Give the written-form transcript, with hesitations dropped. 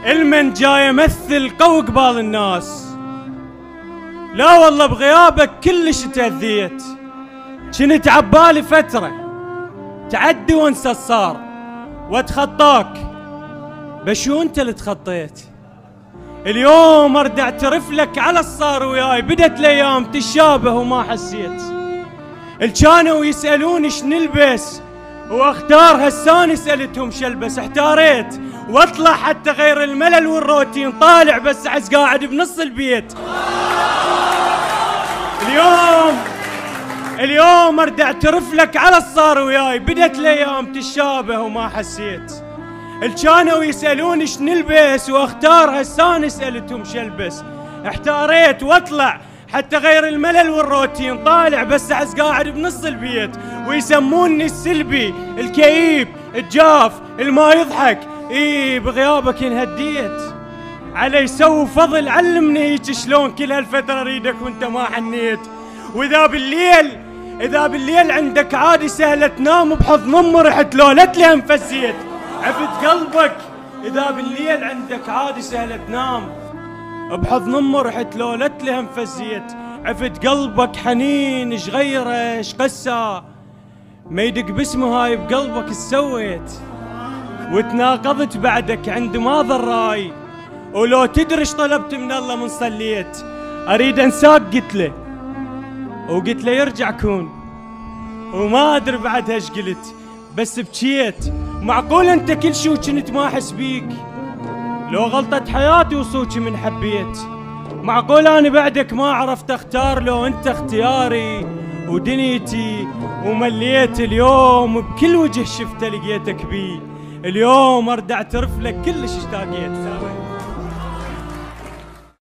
المن جاي امثل قوي قبال الناس. لا والله بغيابك كلش تأذيت، كنت عبالي فترة تعدي وانسى الصار واتخطاك، بشو انت اللي تخطيت. اليوم ارد اعترف لك على الصار وياي، بدت الايام تشابه وما حسيت. الكانوا يسألوني شنلبس واختار، هساني سألتهم شلبس. احتاريت واطلع حتى غير الملل والروتين، طالع بس عز قاعد بنص البيت. اليوم ارد اعترف لك على الصار وياي، بدت الايام تشابه وما حسيت. الكانوا يسألوني شنلبس واختار، هساني سألتهم شلبس. احتاريت واطلع حتى غير الملل والروتين، طالع بس عز قاعد بنص البيت. ويسموني السلبي الكئيب الجاف الما يضحك، بغيابك انهديت. علي سو فضل علمني هيك شلون كل هالفترة اريدك وانت ما حنيت. واذا بالليل عندك عادي سهلة تنام بحضن ام رحت لولت لها مفزيت. عفت قلبك اذا بالليل عندك عادي سهلة تنام بحضن ام رحت لولت لها مفزيت. عفت قلبك حنين ايش غيره ايش قسى، ما يدق باسمه هاي بقلبك ايش سويت. وتناقضت بعدك عند ما ضراي، ولو تدري ايش طلبت من الله من صليت. اريد انساك قلت له يرجع كون، وما ادري بعدها ايش قلت بس بكيت. معقول انت كل شو كنت ما احس بيك، لو غلطت حياتي وصوتي من حبيت. معقول انا بعدك ما عرفت اختار، لو انت اختياري ودنيتي ومليت. اليوم بكل وجه شفته لقيتك بيه، اليوم ارد اعترف لك كلش اشتاقيت.